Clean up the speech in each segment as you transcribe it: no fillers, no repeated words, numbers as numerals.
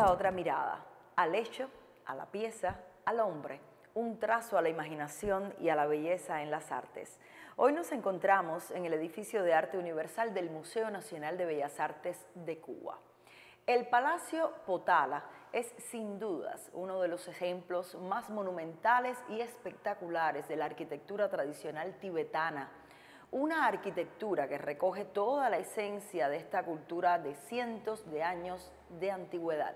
la otra mirada, al hecho, a la pieza, al hombre, un trazo a la imaginación y a la belleza en las artes. Hoy nos encontramos en el edificio de arte universal del Museo Nacional de Bellas Artes de Cuba. El Palacio Potala es sin dudas uno de los ejemplos más monumentales y espectaculares de la arquitectura tradicional tibetana. Una arquitectura que recoge toda la esencia de esta cultura de cientos de años de antigüedad.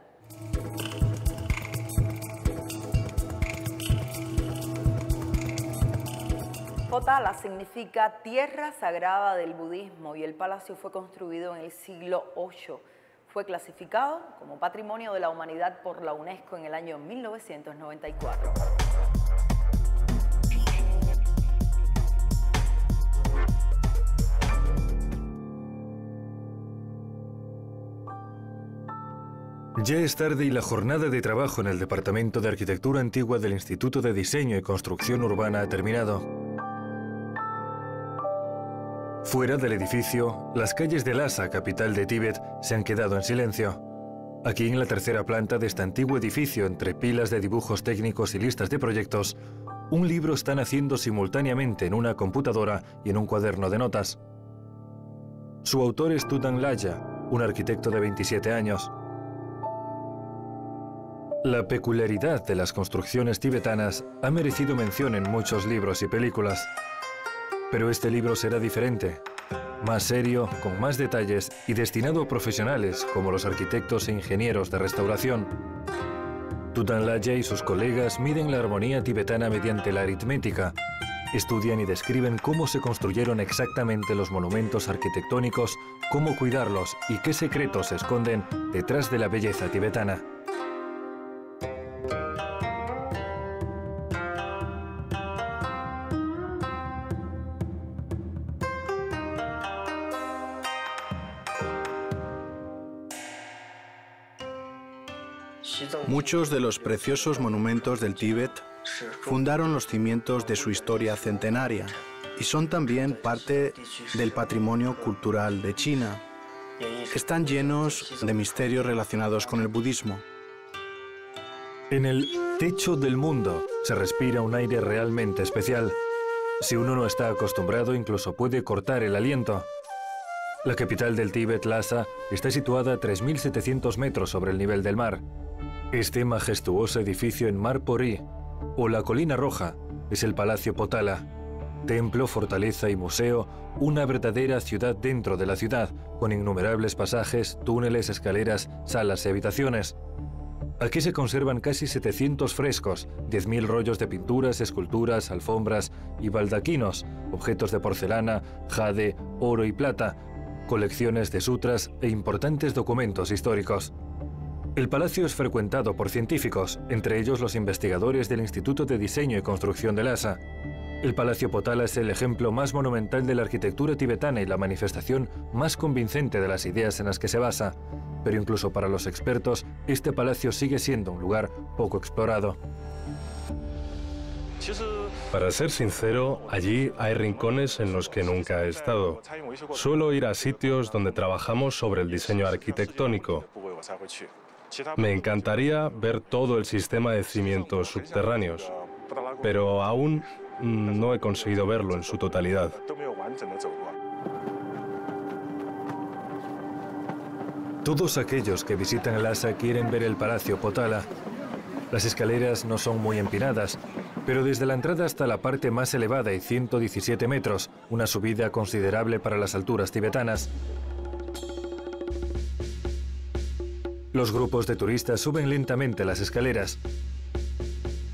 Potala significa tierra sagrada del budismo y el palacio fue construido en el siglo VIII. Fue clasificado como Patrimonio de la Humanidad por la UNESCO en el año 1994. Ya es tarde y la jornada de trabajo en el Departamento de Arquitectura Antigua del Instituto de Diseño y Construcción Urbana ha terminado. Fuera del edificio, las calles de Lhasa, capital de Tíbet, se han quedado en silencio. Aquí, en la tercera planta de este antiguo edificio, entre pilas de dibujos técnicos y listas de proyectos, un libro está naciendo simultáneamente en una computadora y en un cuaderno de notas. Su autor es Tutan Lhaya, un arquitecto de 27 años. La peculiaridad de las construcciones tibetanas ha merecido mención en muchos libros y películas. Pero este libro será diferente, más serio, con más detalles y destinado a profesionales como los arquitectos e ingenieros de restauración. Tutan Lhaya y sus colegas miden la armonía tibetana mediante la aritmética. Estudian y describen cómo se construyeron exactamente los monumentos arquitectónicos, cómo cuidarlos y qué secretos se esconden detrás de la belleza tibetana. Muchos de los preciosos monumentos del Tíbet fundaron los cimientos de su historia centenaria y son también parte del patrimonio cultural de China. Están llenos de misterios relacionados con el budismo. En el techo del mundo se respira un aire realmente especial. Si uno no está acostumbrado, incluso puede cortar el aliento. La capital del Tíbet, Lhasa, está situada a 3.700 metros sobre el nivel del mar. Este majestuoso edificio en Mar Pori, o la Colina Roja, es el Palacio Potala. Templo, fortaleza y museo, una verdadera ciudad dentro de la ciudad, con innumerables pasajes, túneles, escaleras, salas y habitaciones. Aquí se conservan casi 700 frescos, 10.000 rollos de pinturas, esculturas, alfombras y baldaquinos, objetos de porcelana, jade, oro y plata, colecciones de sutras e importantes documentos históricos. El palacio es frecuentado por científicos, entre ellos los investigadores del Instituto de Diseño y Construcción de Lhasa. El Palacio Potala es el ejemplo más monumental de la arquitectura tibetana y la manifestación más convincente de las ideas en las que se basa. Pero incluso para los expertos, este palacio sigue siendo un lugar poco explorado. Para ser sincero, allí hay rincones en los que nunca he estado. Suelo ir a sitios donde trabajamos sobre el diseño arquitectónico. Me encantaría ver todo el sistema de cimientos subterráneos, pero aún no he conseguido verlo en su totalidad. Todos aquellos que visitan Lhasa quieren ver el Palacio Potala. Las escaleras no son muy empinadas, pero desde la entrada hasta la parte más elevada hay 117 metros, una subida considerable para las alturas tibetanas. Los grupos de turistas suben lentamente las escaleras.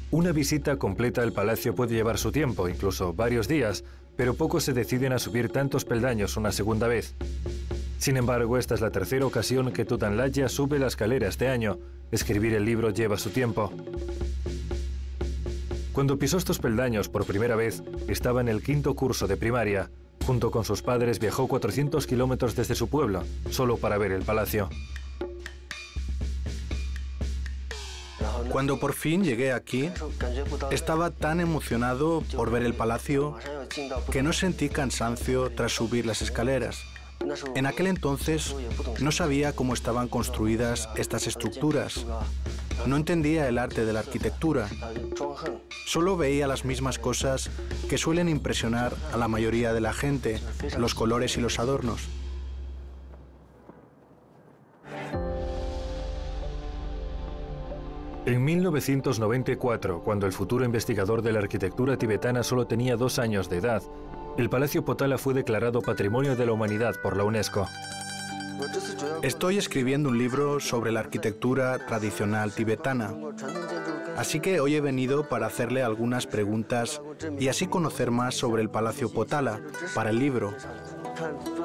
Una visita completa al palacio puede llevar su tiempo, incluso varios días, pero pocos se deciden a subir tantos peldaños una segunda vez. Sin embargo, esta es la tercera ocasión que Tutan Lhaya sube la escalera este año. Escribir el libro lleva su tiempo. Cuando pisó estos peldaños por primera vez, estaba en el quinto curso de primaria. Junto con sus padres viajó 400 kilómetros desde su pueblo, solo para ver el palacio. Cuando por fin llegué aquí, estaba tan emocionado por ver el palacio que no sentí cansancio tras subir las escaleras. En aquel entonces no sabía cómo estaban construidas estas estructuras. No entendía el arte de la arquitectura. Solo veía las mismas cosas que suelen impresionar a la mayoría de la gente, los colores y los adornos. En 1994, cuando el futuro investigador de la arquitectura tibetana solo tenía 2 años de edad, el Palacio Potala fue declarado Patrimonio de la Humanidad por la UNESCO. Estoy escribiendo un libro sobre la arquitectura tradicional tibetana, así que hoy he venido para hacerle algunas preguntas y así conocer más sobre el Palacio Potala para el libro.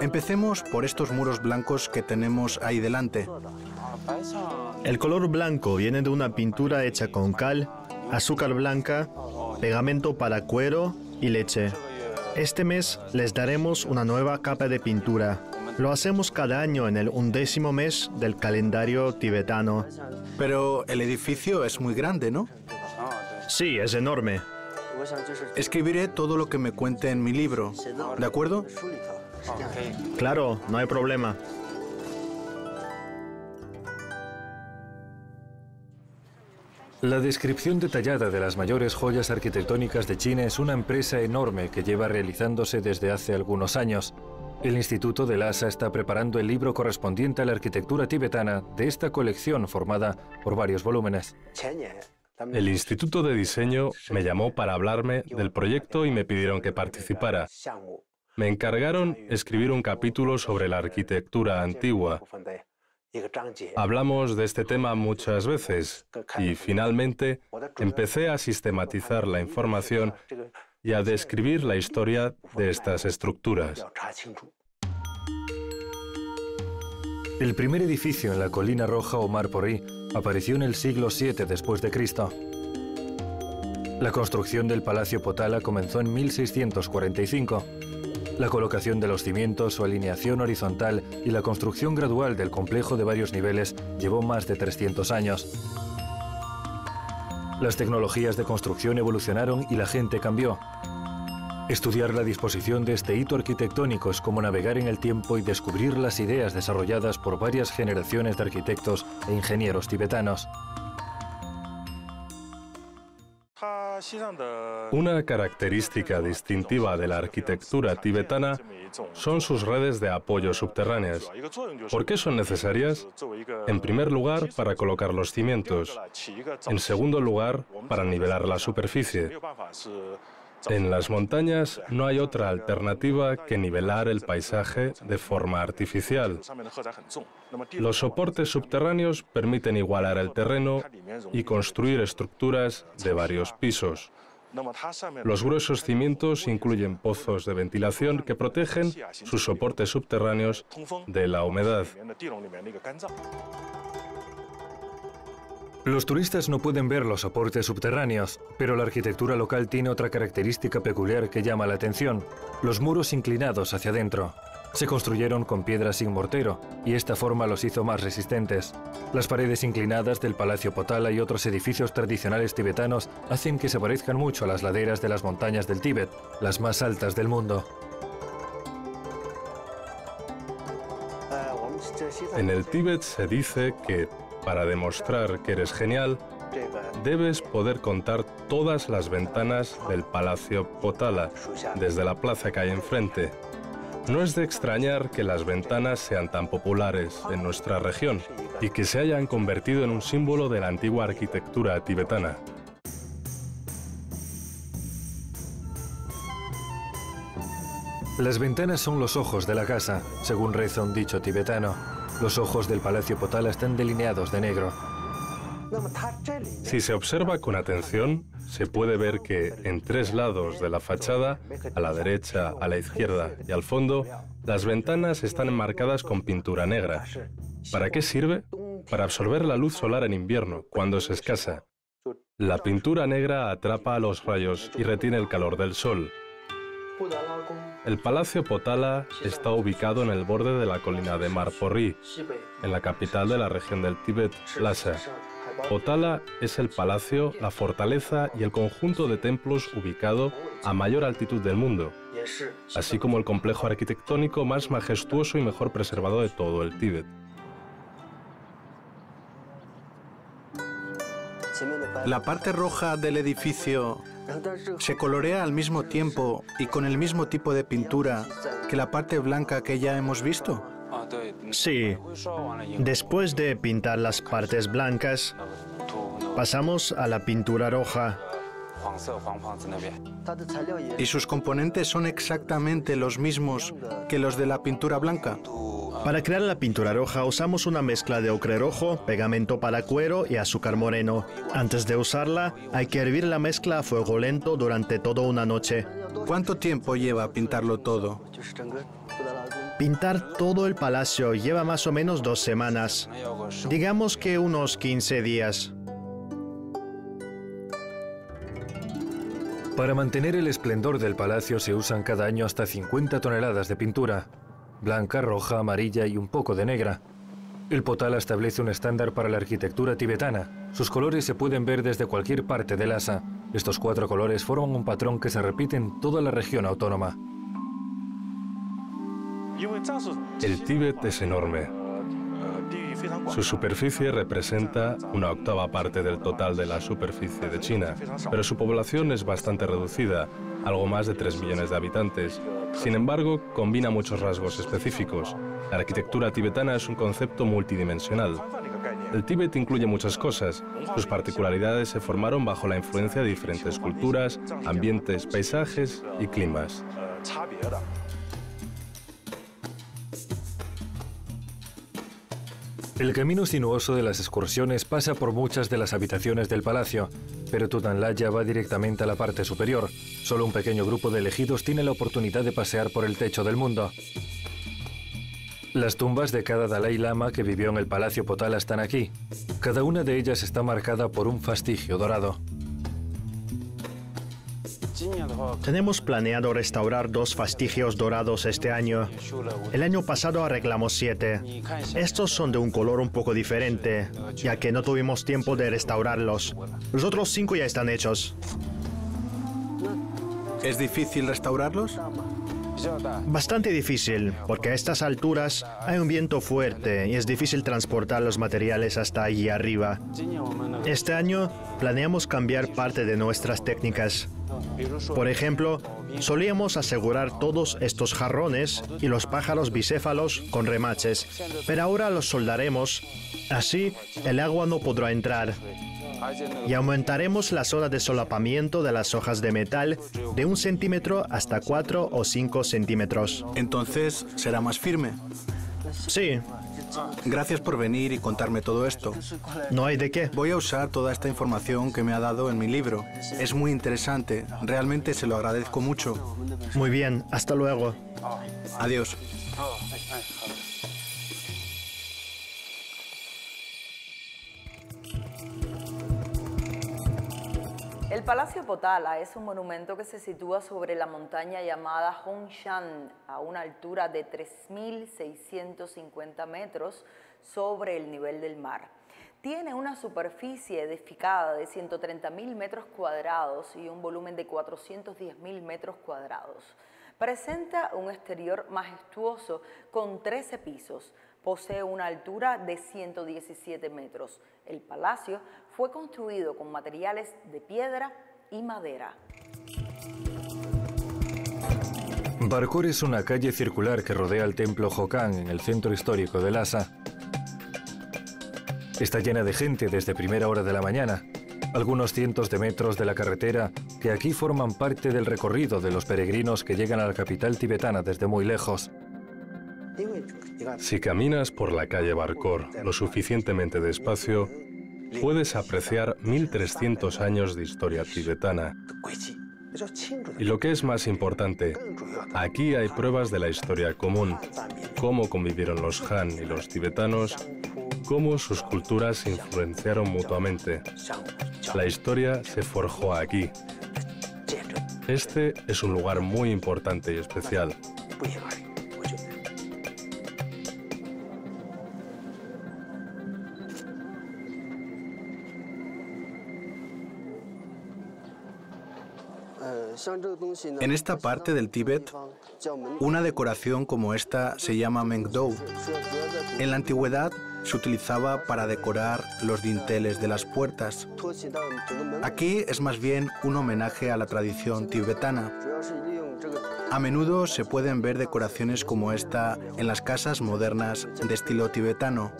Empecemos por estos muros blancos que tenemos ahí delante. El color blanco viene de una pintura hecha con cal, azúcar blanca, pegamento para cuero y leche. Este mes les daremos una nueva capa de pintura. Lo hacemos cada año en el 11º mes del calendario tibetano. Pero el edificio es muy grande, ¿no? Sí, es enorme. Escribiré todo lo que me cuente en mi libro, ¿de acuerdo? Claro, no hay problema. La descripción detallada de las mayores joyas arquitectónicas de China es una empresa enorme que lleva realizándose desde hace algunos años. El Instituto de Lhasa está preparando el libro correspondiente a la arquitectura tibetana de esta colección formada por varios volúmenes. El Instituto de Diseño me llamó para hablarme del proyecto y me pidieron que participara. Me encargaron escribir un capítulo sobre la arquitectura antigua. Hablamos de este tema muchas veces y finalmente empecé a sistematizar la información y a describir la historia de estas estructuras. El primer edificio en la Colina Roja o Mar Porrí apareció en el siglo VII después de Cristo. La construcción del Palacio Potala comenzó en 1645. La colocación de los cimientos, su alineación horizontal y la construcción gradual del complejo de varios niveles llevó más de 300 años. Las tecnologías de construcción evolucionaron y la gente cambió. Estudiar la disposición de este hito arquitectónico es como navegar en el tiempo y descubrir las ideas desarrolladas por varias generaciones de arquitectos e ingenieros tibetanos. Una característica distintiva de la arquitectura tibetana son sus redes de apoyo subterráneas. ¿Por qué son necesarias? En primer lugar, para colocar los cimientos. En segundo lugar, para nivelar la superficie. En las montañas no hay otra alternativa que nivelar el paisaje de forma artificial. Los soportes subterráneos permiten igualar el terreno y construir estructuras de varios pisos. Los gruesos cimientos incluyen pozos de ventilación que protegen sus soportes subterráneos de la humedad. Los turistas no pueden ver los soportes subterráneos, pero la arquitectura local tiene otra característica peculiar que llama la atención: los muros inclinados hacia adentro. Se construyeron con piedras sin mortero, y esta forma los hizo más resistentes. Las paredes inclinadas del Palacio Potala y otros edificios tradicionales tibetanos hacen que se parezcan mucho a las laderas de las montañas del Tíbet, las más altas del mundo. En el Tíbet se dice que, para demostrar que eres genial, debes poder contar todas las ventanas del Palacio Potala, desde la plaza que hay enfrente. No es de extrañar que las ventanas sean tan populares en nuestra región y que se hayan convertido en un símbolo de la antigua arquitectura tibetana. Las ventanas son los ojos de la casa, según reza un dicho tibetano. Los ojos del Palacio Potala están delineados de negro. Si se observa con atención, se puede ver que en 3 lados de la fachada, a la derecha, a la izquierda y al fondo, las ventanas están enmarcadas con pintura negra. ¿Para qué sirve? Para absorber la luz solar en invierno, cuando es escasa. La pintura negra atrapa los rayos y retiene el calor del sol. El Palacio Potala está ubicado en el borde de la colina de Mar Porrí, en la capital de la región del Tíbet, Lhasa. Potala es el palacio, la fortaleza y el conjunto de templos ubicado a mayor altitud del mundo, así como el complejo arquitectónico más majestuoso y mejor preservado de todo el Tíbet. La parte roja del edificio se colorea al mismo tiempo y con el mismo tipo de pintura que la parte blanca que ya hemos visto. Sí. Después de pintar las partes blancas, pasamos a la pintura roja. ¿Y sus componentes son exactamente los mismos que los de la pintura blanca? Para crear la pintura roja usamos una mezcla de ocre rojo, pegamento para cuero y azúcar moreno. Antes de usarla, hay que hervir la mezcla a fuego lento durante toda una noche. ¿Cuánto tiempo lleva pintarlo todo? Pintar todo el palacio lleva más o menos 2 semanas. Digamos que unos 15 días. Para mantener el esplendor del palacio se usan cada año hasta 50 toneladas de pintura. Blanca, roja, amarilla y un poco de negra. El Potala establece un estándar para la arquitectura tibetana. Sus colores se pueden ver desde cualquier parte de Lhasa. Estos 4 colores forman un patrón que se repite en toda la región autónoma. El Tíbet es enorme. Su superficie representa una 1/8 parte del total de la superficie de China, pero su población es bastante reducida, algo más de 3 millones de habitantes. Sin embargo, combina muchos rasgos específicos. La arquitectura tibetana es un concepto multidimensional. El Tíbet incluye muchas cosas. Sus particularidades se formaron bajo la influencia de diferentes culturas, ambientes, paisajes y climas. El camino sinuoso de las excursiones pasa por muchas de las habitaciones del palacio, pero Tutanlaya va directamente a la parte superior. Solo un pequeño grupo de elegidos tiene la oportunidad de pasear por el techo del mundo. Las tumbas de cada Dalai Lama que vivió en el Palacio Potala están aquí. Cada una de ellas está marcada por un fastigio dorado. Tenemos planeado restaurar 2 fastigios dorados este año. El año pasado arreglamos 7. Estos son de un color un poco diferente, ya que no tuvimos tiempo de restaurarlos. Los otros 5 ya están hechos. ¿Es difícil restaurarlos? Bastante difícil, porque a estas alturas hay un viento fuerte y es difícil transportar los materiales hasta allí arriba. Este año planeamos cambiar parte de nuestras técnicas. Por ejemplo, solíamos asegurar todos estos jarrones y los pájaros bicéfalos con remaches, pero ahora los soldaremos, así el agua no podrá entrar. Y aumentaremos la zona de solapamiento de las hojas de metal de 1 centímetro hasta 4 o 5 centímetros. Entonces, ¿será más firme? Sí, Gracias por venir y contarme todo esto. no hay de qué. Voy a usar toda esta información que me ha dado en mi libro. Es muy interesante. Realmente se lo agradezco mucho. Muy bien, hasta luego. Adiós. El Palacio Potala es un monumento que se sitúa sobre la montaña llamada Hongshan, a una altura de 3.650 metros sobre el nivel del mar. Tiene una superficie edificada de 130.000 metros cuadrados y un volumen de 410.000 metros cuadrados. Presenta un exterior majestuoso con 13 pisos. Posee una altura de 117 metros. El palacio fue construido con materiales de piedra y madera. Barkor es una calle circular que rodea el templo Hokan en el centro histórico de Lhasa. Está llena de gente desde primera hora de la mañana. Algunos cientos de metros de la carretera que aquí forman parte del recorrido de los peregrinos que llegan a la capital tibetana desde muy lejos. Si caminas por la calle Barkor lo suficientemente despacio, puedes apreciar 1300 años de historia tibetana. Y lo que es más importante, aquí hay pruebas de la historia común, cómo convivieron los Han y los tibetanos, cómo sus culturas se influenciaron mutuamente. La historia se forjó aquí. Este es un lugar muy importante y especial. En esta parte del Tíbet, una decoración como esta se llama Mengdou. En la antigüedad se utilizaba para decorar los dinteles de las puertas. Aquí es más bien un homenaje a la tradición tibetana. A menudo se pueden ver decoraciones como esta en las casas modernas de estilo tibetano.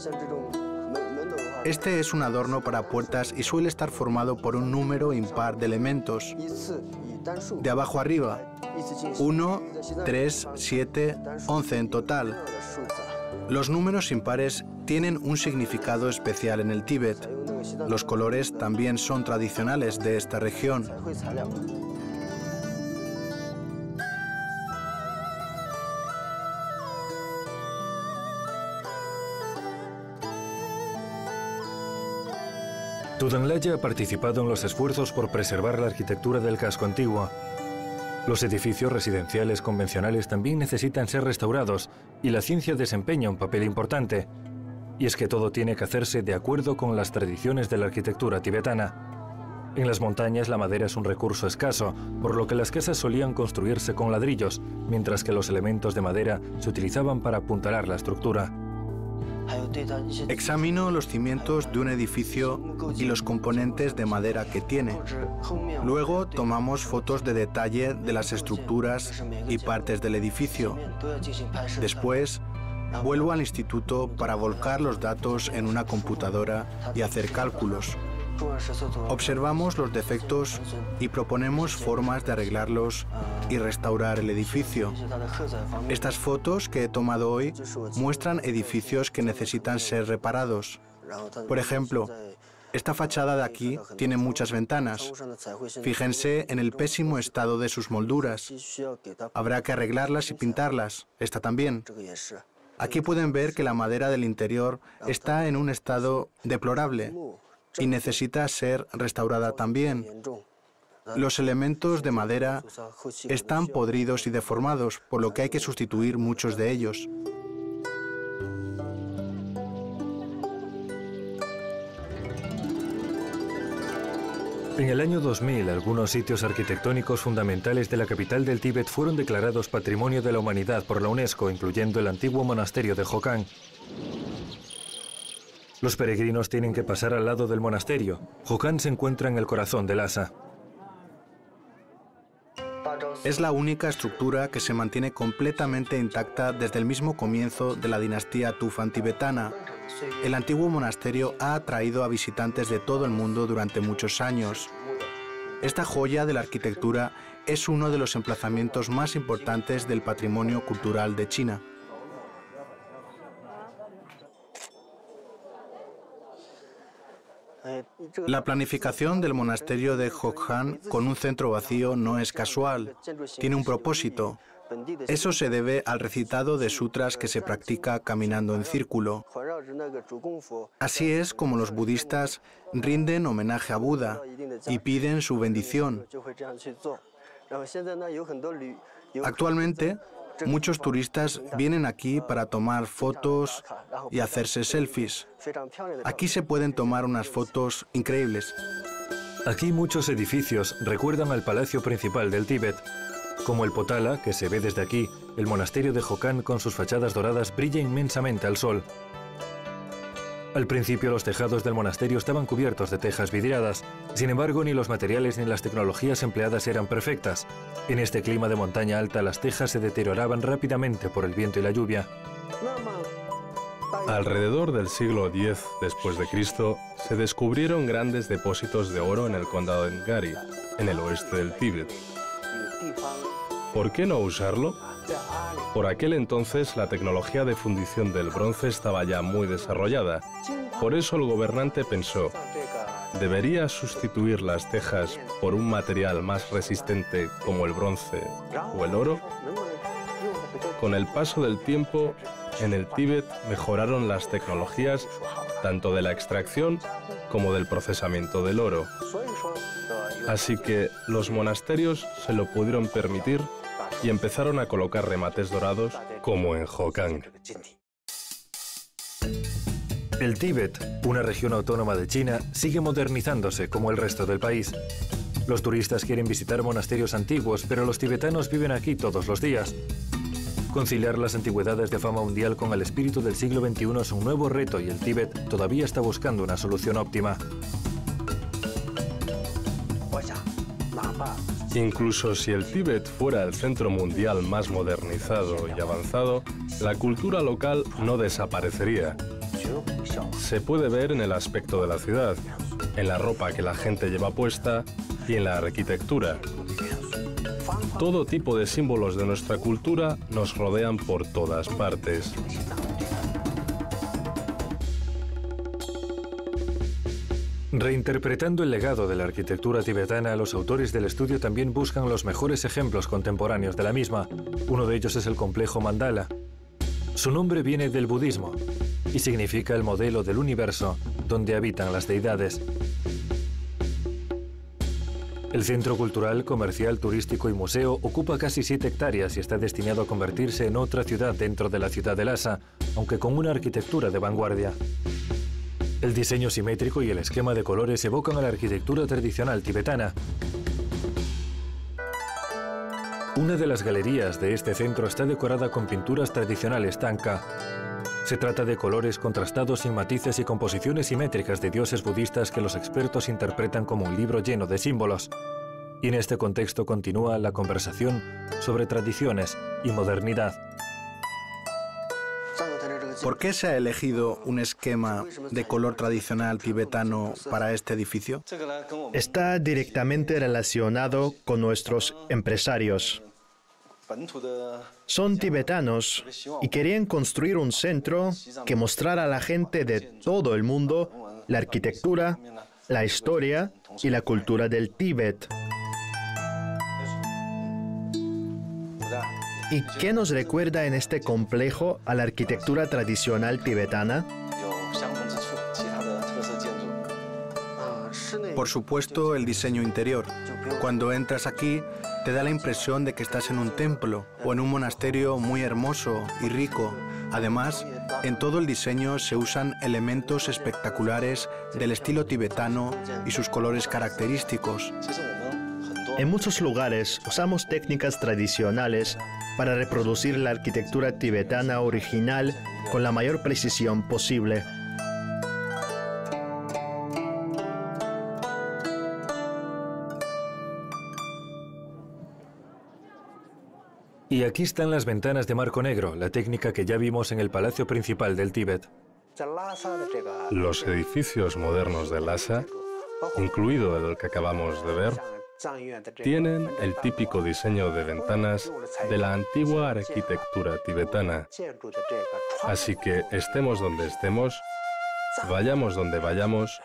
Este es un adorno para puertas y suele estar formado por un número impar de elementos, de abajo arriba, 1, 3, 7, 11 en total. Los números impares tienen un significado especial en el Tíbet. Los colores también son tradicionales de esta región. Tudanlaya ha participado en los esfuerzos por preservar la arquitectura del casco antiguo. Los edificios residenciales convencionales también necesitan ser restaurados y la ciencia desempeña un papel importante. Y es que todo tiene que hacerse de acuerdo con las tradiciones de la arquitectura tibetana. En las montañas la madera es un recurso escaso, por lo que las casas solían construirse con ladrillos, mientras que los elementos de madera se utilizaban para apuntalar la estructura. Examino los cimientos de un edificio y los componentes de madera que tiene. Luego tomamos fotos de detalle de las estructuras y partes del edificio. Después, vuelvo al instituto para volcar los datos en una computadora y hacer cálculos. Observamos los defectos y proponemos formas de arreglarlos y restaurar el edificio. Estas fotos que he tomado hoy muestran edificios que necesitan ser reparados. Por ejemplo, esta fachada de aquí tiene muchas ventanas. Fíjense en el pésimo estado de sus molduras. Habrá que arreglarlas y pintarlas. Esta también. Aquí pueden ver que la madera del interior está en un estado deplorable y necesita ser restaurada también. Los elementos de madera están podridos y deformados, por lo que hay que sustituir muchos de ellos. En el año 2000, algunos sitios arquitectónicos fundamentales de la capital del Tíbet fueron declarados Patrimonio de la Humanidad por la UNESCO, incluyendo el antiguo monasterio de Jokang. Los peregrinos tienen que pasar al lado del monasterio. Jokang se encuentra en el corazón de Lhasa. Es la única estructura que se mantiene completamente intacta desde el mismo comienzo de la dinastía Tufan tibetana. El antiguo monasterio ha atraído a visitantes de todo el mundo durante muchos años. Esta joya de la arquitectura es uno de los emplazamientos más importantes del patrimonio cultural de China. La planificación del monasterio de Jokang con un centro vacío no es casual, tiene un propósito. Eso se debe al recitado de sutras que se practica caminando en círculo. Así es como los budistas rinden homenaje a Buda y piden su bendición. Actualmente, muchos turistas vienen aquí para tomar fotos y hacerse selfies. Aquí se pueden tomar unas fotos increíbles. Aquí muchos edificios recuerdan al palacio principal del Tíbet. Como el Potala, que se ve desde aquí, el monasterio de Jokang con sus fachadas doradas brilla inmensamente al sol. Al principio los tejados del monasterio estaban cubiertos de tejas vidriadas. Sin embargo, ni los materiales ni las tecnologías empleadas eran perfectas. En este clima de montaña alta, las tejas se deterioraban rápidamente por el viento y la lluvia. Alrededor del siglo X después de Cristo, se descubrieron grandes depósitos de oro en el condado de Ngari, en el oeste del Tíbet. ¿Por qué no usarlo? Por aquel entonces la tecnología de fundición del bronce estaba ya muy desarrollada. Por eso el gobernante pensó, ¿debería sustituir las tejas por un material más resistente como el bronce o el oro? Con el paso del tiempo, en el Tíbet mejoraron las tecnologías tanto de la extracción como del procesamiento del oro. Así que los monasterios se lo pudieron permitir y empezaron a colocar remates dorados como en Jokang. El Tíbet, una región autónoma de China, sigue modernizándose como el resto del país. Los turistas quieren visitar monasterios antiguos, pero los tibetanos viven aquí todos los días. Conciliar las antigüedades de fama mundial con el espíritu del siglo XXI es un nuevo reto y el Tíbet todavía está buscando una solución óptima. Incluso si el Tíbet fuera el centro mundial más modernizado y avanzado, la cultura local no desaparecería. Se puede ver en el aspecto de la ciudad, en la ropa que la gente lleva puesta y en la arquitectura. Todo tipo de símbolos de nuestra cultura nos rodean por todas partes. Reinterpretando el legado de la arquitectura tibetana, los autores del estudio también buscan los mejores ejemplos contemporáneos de la misma. Uno de ellos es el complejo mandala. Su nombre viene del budismo y significa el modelo del universo donde habitan las deidades. El centro cultural, comercial, turístico y museo ocupa casi 7 hectáreas y está destinado a convertirse en otra ciudad dentro de la ciudad de Lhasa, aunque con una arquitectura de vanguardia. El diseño simétrico y el esquema de colores evocan a la arquitectura tradicional tibetana. Una de las galerías de este centro está decorada con pinturas tradicionales Thangka. Se trata de colores contrastados sin matices y composiciones simétricas de dioses budistas que los expertos interpretan como un libro lleno de símbolos. Y en este contexto continúa la conversación sobre tradiciones y modernidad. ¿Por qué se ha elegido un esquema de color tradicional tibetano para este edificio? Está directamente relacionado con nuestros empresarios. Son tibetanos y querían construir un centro que mostrara a la gente de todo el mundo la arquitectura, la historia y la cultura del Tíbet. ¿Y qué nos recuerda en este complejo a la arquitectura tradicional tibetana? Por supuesto, el diseño interior. Cuando entras aquí, te da la impresión de que estás en un templo o en un monasterio muy hermoso y rico. Además, en todo el diseño se usan elementos espectaculares del estilo tibetano y sus colores característicos. En muchos lugares usamos técnicas tradicionales para reproducir la arquitectura tibetana original con la mayor precisión posible. Y aquí están las ventanas de marco negro, la técnica que ya vimos en el palacio principal del Tíbet. Los edificios modernos de Lhasa, incluido el que acabamos de ver, tienen el típico diseño de ventanas de la antigua arquitectura tibetana. Así que estemos donde estemos, vayamos donde vayamos,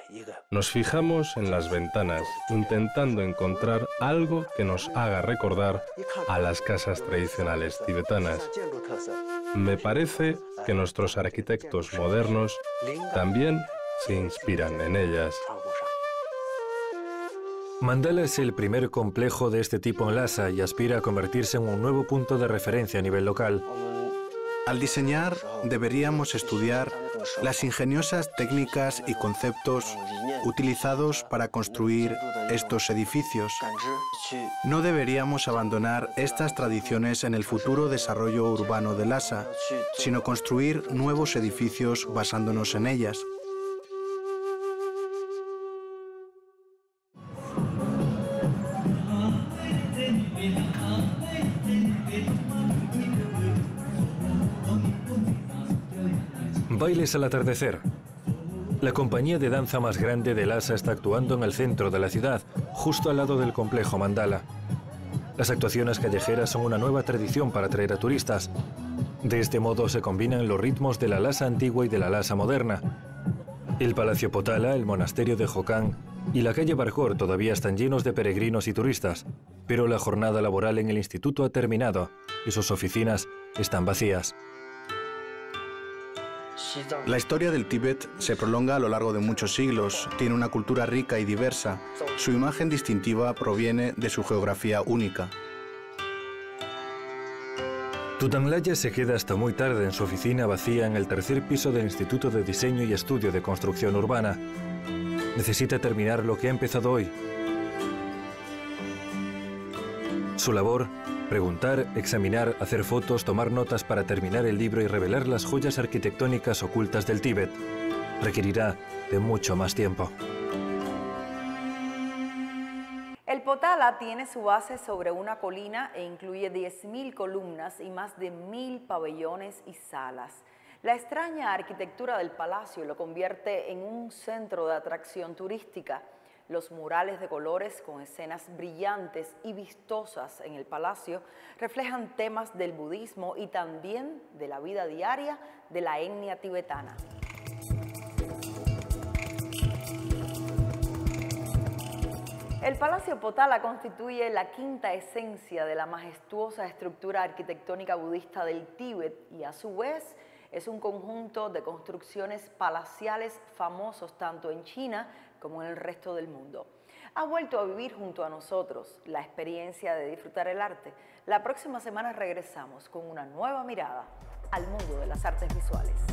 nos fijamos en las ventanas, intentando encontrar algo que nos haga recordar a las casas tradicionales tibetanas. Me parece que nuestros arquitectos modernos también se inspiran en ellas. Mandala es el primer complejo de este tipo en Lhasa y aspira a convertirse en un nuevo punto de referencia a nivel local. Al diseñar, deberíamos estudiar las ingeniosas técnicas y conceptos utilizados para construir estos edificios. No deberíamos abandonar estas tradiciones en el futuro desarrollo urbano de Lhasa, sino construir nuevos edificios basándonos en ellas. Bailes al atardecer. La compañía de danza más grande de Lhasa está actuando en el centro de la ciudad, justo al lado del complejo Mandala. Las actuaciones callejeras son una nueva tradición para atraer a turistas. De este modo se combinan los ritmos de la Lhasa antigua y de la Lhasa moderna. El Palacio Potala, el monasterio de Jokang y la calle Barjor todavía están llenos de peregrinos y turistas, pero la jornada laboral en el instituto ha terminado y sus oficinas están vacías. La historia del Tíbet se prolonga a lo largo de muchos siglos, tiene una cultura rica y diversa. Su imagen distintiva proviene de su geografía única. Tutanlaya se queda hasta muy tarde en su oficina vacía en el tercer piso del Instituto de Diseño y Estudio de Construcción Urbana. Necesita terminar lo que ha empezado hoy. Su labor, preguntar, examinar, hacer fotos, tomar notas para terminar el libro y revelar las joyas arquitectónicas ocultas del Tíbet, requerirá de mucho más tiempo. El Potala tiene su base sobre una colina e incluye 10.000 columnas y más de 1.000 pabellones y salas. La extraña arquitectura del palacio lo convierte en un centro de atracción turística. Los murales de colores con escenas brillantes y vistosas en el palacio reflejan temas del budismo y también de la vida diaria de la etnia tibetana. El Palacio Potala constituye la quinta esencia de la majestuosa estructura arquitectónica budista del Tíbet y a su vez es un conjunto de construcciones palaciales famosos tanto en China como en el resto del mundo. Ha vuelto a vivir junto a nosotros la experiencia de disfrutar el arte. La próxima semana regresamos con una nueva mirada al mundo de las artes visuales.